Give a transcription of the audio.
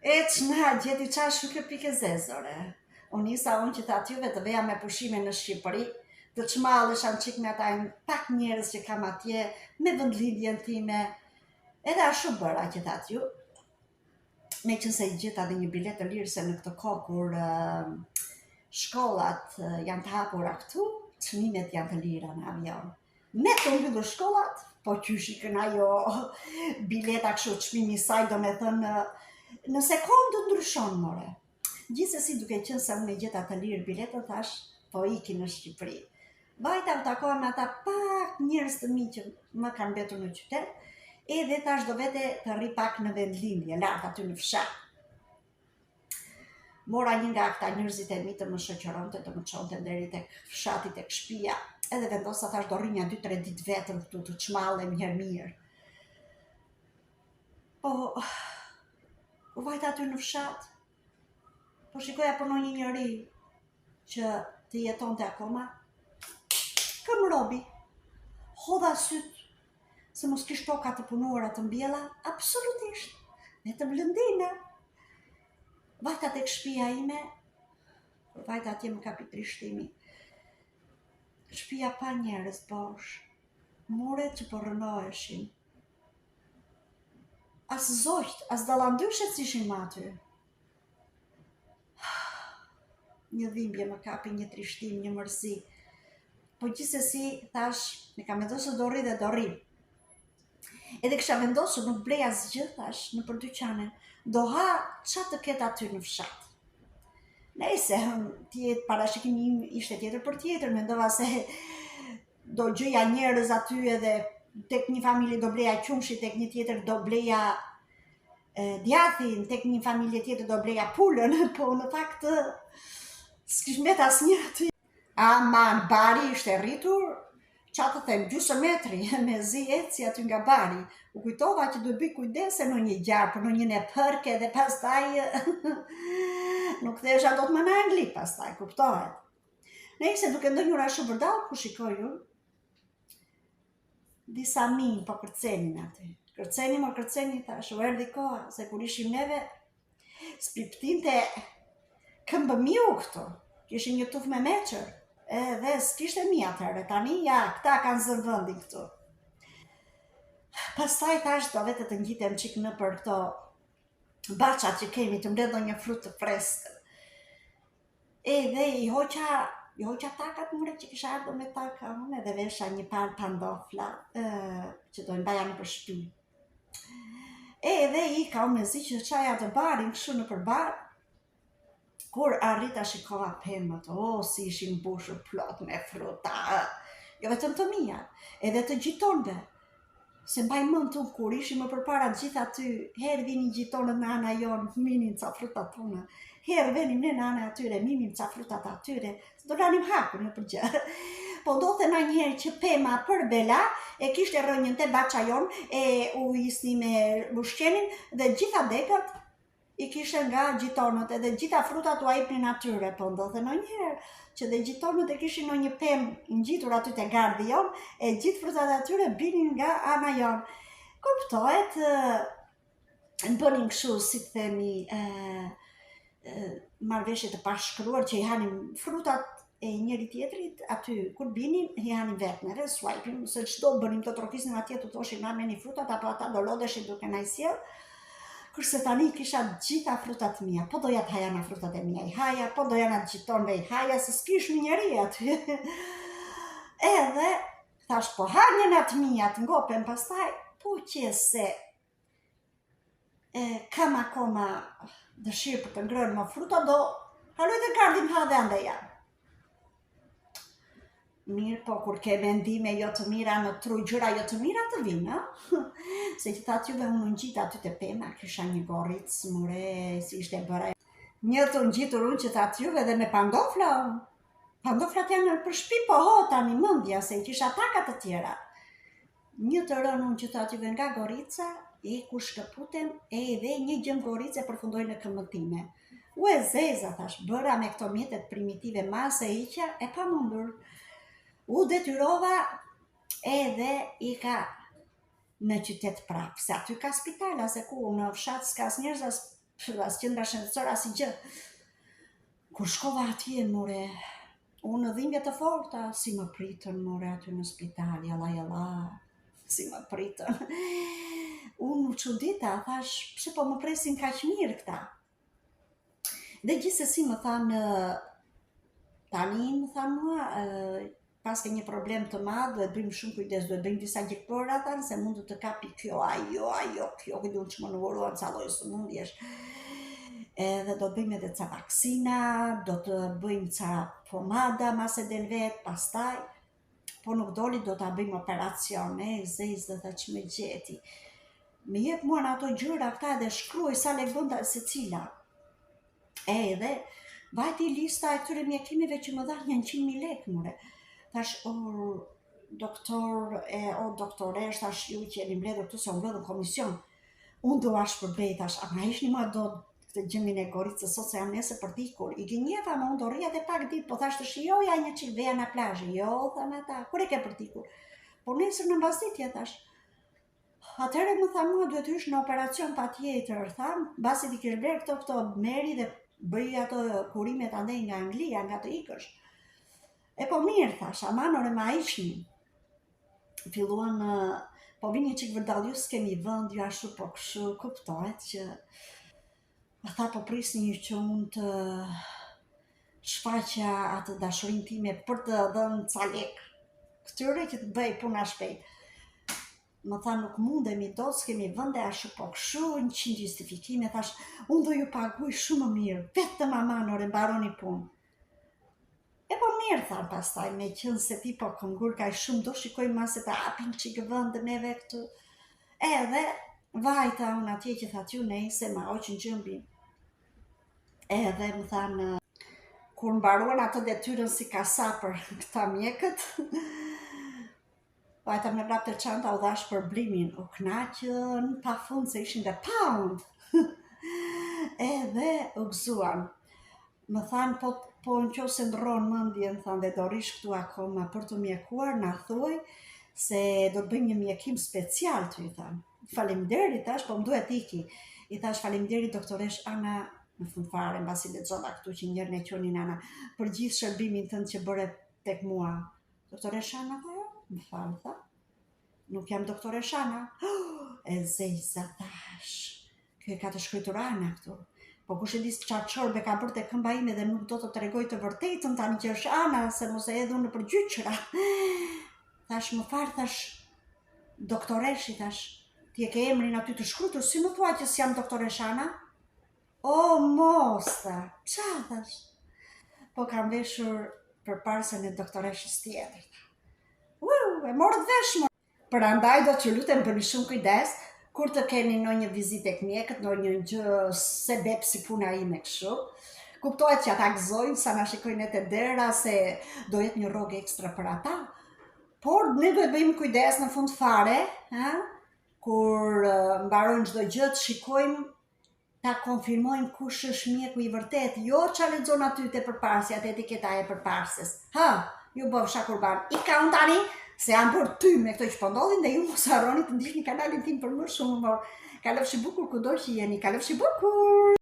E që nga gjeti qa shuke pike zezore. Unë që tha t'juve të veja me pushime në Shqipëri, të qmalësha në qik me ata pak njerës që kam atje, me vëndlidhjen time, edhe ashtu bëra që tha t'ju. Me që se i gjitha dhe një bilet të lirë se në këtë kohë kur shkollat janë të hapura këtu, çmimet janë të lira në avion. Me të mbyllur shkollat, po qysh i kën ajo bileta kështu çmimi i saj do me thënë në sekondë ndryshon more. Gjithsesi duke qenë se unë e gjeta të lirë biletën thash, po iki në Shqipëri. Vajta u takova me ata pak njerëz të mi që më kanë mbetur në qytet, edhe thash do vete të rri pak në vendlindje, lart aty në fshat. Mora një nga këta njerëzit e mi të më shoqëronte, të më çonte deri tek fshati, tek shtëpia, edhe vendosa thash do rri një 2-3 ditë vetëm këtu të çmallem mirë. Po u vajta aty në fshat, po shikoja për një njëri që të jetonte akoma, këm robi, hodha syt, se mos kish toka të punuara të mbjella, absolutisht, vetëm lëndina. Vajta tek shtëpia ime, kur vajta atje më kapi trishtimi. Shtëpia pa njerëz bosh, muret që po rënoheshin. As zogjt, as dallandyshet s'ishin më aty. Një dhimbje më kapi, një trishtim, një mërzi. Po gjithsesi thash, me kam vendosur do rri dhe do rri. Edhe kisha vendosur, nuk blej asgjë thash në për dyqane. Do ha qa të ketë aty në fshat. Nejse, parashikimi im ishte tjetër për tjetër, mendova se do gjëja njerëz aty edhe tek një familje do bleja qumshi, tek një tjetër do bleja djathin, tek një familje tjetër do bleja pulën, po në fakt s'kish mbet asnjë aty. Aman, bari ishte rritur, qa të them, gjysmë metri, me zi eci aty nga bari. U kujtova që duhet bëj kujdese në një gjarë, për në një në përke dhe pastaj nuk thesha do të më në Angli pastaj, kuptohet. Nejse duke ndonjur ashtu vërdall, ku shikoj unë, disa min po kërcenin aty. Kërceni, thash, u erdhi koha, se kur ishim neve, s'priptinte këmbë miu këtu, kishin një tuf me meqër, edhe s'kishte mi atëherë, tani ja, këta kanë zënë vëndin këtu. Pastaj thash, do vete të ngjitem qik në për këto baçat që kemi, të mbledh një frut të freskët. Edhe i hoqa takat mure që kisha ardhur me taka unë, edhe vesha një par pandofla që do i mbaja në për shtëpi. Edhe i ka unë me zi që qaja të barin, kështu në për bar, kur arrita shikova pemët, si ishin mbushur plot me fruta, jo vetëm të mia, edhe të gjitonëve. Se mbaj mend unë kur ishim më përpara gjithë aty, herë vinin gjitonët në ana jonë, minin ca frutat tona. Herë venim ne në ana atyre, minin ca frutat atyre, do ranim hakun në përgjë. Po ndodhte na njëherë që pema për bela, e kishte rënjën te baça jonë, e u isni me ushqenin, dhe gjitha degat i kishe nga gjitonët, edhe gjitha frutat u ajpnin atyre, po ndodhte na njëherë që dhe gjitonët e kishin në një pemë ngjitur aty te gardi jonë, e gjithë frutat atyre binin nga ana jonë. Kuptohet, në bënin kështu, si të themi, marrëveshje të pashkruar që i hanim frutat e njëri tjetrit, aty kur binin, i hanim vetë në suajpin, se çdo bënim të trokisnin atje të thoshin na merrni frutat, apo ata do lodheshin duke na i sjell. Kurse tani kisha gjitha frutat mia, po doja të haja nga frutat e mia i haja, po doja nga gjitonëve i haja, se s'kish njeri aty. Edhe, thash po hanjen atë mia të ngopen pastaj, po që se kam akoma dëshirë për të ngrënë më fruta, do haloj të gardin ha dhe andeja. Mirë, po kur ke mendime jo të mira në tru, gjëra jo të mira të vinë, se që thatë juve unë ngjita aty të pema, kisha një gorric, mure, si ishte bëra. Një të ngjitur unë që thatë juve dhe me pandofla, pandoflat janë për shtëpi, po ho tani mendja, se kisha takat të tjera. Një të rënë unë që thatë juve nga gorica, e ku shkëputem, edhe një gjëm gorice përfundoj në këmbën time. U e zeza, thash, bëra me këto mjetet primitive mase iqja, e pa mundur. U detyrova edhe i ka në qytet prapë, se aty ka spitala, se ku në fshat s'ka as njerëz as as qendra shëndetësore, as gjë. Kur shkova atje, more, unë dhimbje të forta, si më pritën, more, aty në spital, jalla, si më pritën. Unë u çudita, thash, pse po më presin kaq mirë këta? Dhe gjithsesi më thanë, tani më thanë mua, pas ke një problem të madh, duhet bëjmë shumë kujdes, duhet bëjmë disa gjekpora, thanë, se mund të kapi kjo, ajo, kjo, këtu që më nëvuruan ca lloj sëmundjesh. Edhe do të bëjmë edhe ca vaksina, do të bëjmë ca pomada mas e del vet, pastaj, po nuk doli do ta bëjmë operacion, zezë dhe që me gjeti. Me jep mua në ato gjëra këta edhe shkruaj sa lek bënda secila. Edhe vajti lista e këtyre mjekimeve që më dhanë 100.000 lekë, more. Thash, doktor, doktoresh, thash, ju që jeni mbledhur këtu se unë mbledhur komision. Unë do ashtë përbej, thash, a ma ishni mua do këtë gjëmin e Goricës sot se jam nese për dikur. I gënjeva, ma unë do rria dhe pak dit, po thash të shijoja një qik veja në plazhi. Jo, thanë ata, kur e ke për dikur? Po nesër në mbasditje, thash. Atëherë më tha mua duhet hysh në operacion pa tjetër, thamë, basi ti kish blerë këto meri dhe bëj ato kurimet andej nga Anglia, nga të ikësh. E po mirë, thash, aman ore ma ishni. Filluan, po vini qik vërdal, ju s'kemi vënd, ju ashtu po këshu, kuptohet që ata po prisni që unë të shfaqja atë dashurin time për të dhënë ca lek. Këtyre që të bëj puna shpejt. Më tha nuk mundemi do, s'kemi vënde ashtu po këshu, 100 justifikime, thash, unë do ju paguj shumë mirë, vetëm aman ore mbaroni punë. E po mirë, thanë pastaj, me qënë se ti po këngur ka shumë, do shikoj ma se ta apin qikë vëndë neve këtu. Edhe, vajta unë atje që tha t'ju nej, se ma oqën gjëmbi. Edhe më thanë, kur mbaruan atë detyrën si kasa për këta mjekët, vajta me vrap të çanta u dhash për blimin, u knaqën pa fund se ishin dhe pound. Edhe u gëzuan. Më thanë, po në qo se ndronë mëndjen, thanë dhe do rish këtu akoma për të mjekuar, na thuaj se do të bëjmë një mjekim special të i thanë. Faleminderit, thash, po më duhet iki. I thash, faleminderit doktoresh Ana, në fund fare, mbasi lexova këtu që njërën e qonin Ana, për gjithë shërbimin tënd që bëre tek mua. Doktoresh Ana, më falë, tha, nuk jam doktoresh Ana. E zeza, thash, kjo e ka të shkrytur Ana këtu. Po kush e disë qatë çorbe ka bërë te këmba ime dhe nuk do të tregoj të vërtetën tani që është Ana, se mos e edhe unë për gjyqëra. Thash, më farë, thash, doktoreshi, thash, ti e ke emrin aty të shkrutur, si më thua që s'jam doktoresh Ana? O, mos, tha, qa, thash? Po kam veshur për parsën e doktoreshës tjetër. E morët vesh, më. Për andaj do që lutem bëni shumë kujdes, kur të keni në një vizit e këmjekët, në një gjë se bep si puna ime këshu, kuptohet që ata gëzojnë, sa na shikojnë e të dera, se do jetë një rogë ekstra për ata, por ne duhet bëjmë kujdes në fund fare, kur mbarojnë çdo gjë, të shikojmë, ta konfirmojmë kush është mjeku i vërtet, jo qa lexon aty te përparsja, te etiketa e përparsjes. Ju bëfsha kurban, i ka unë tani, se janë bërë ty me këto që pëndodhin dhe ju mos harroni të ndihni kanalin tim për më shumë. Kalofshi bukur kudo që jeni, kalofshi bukur!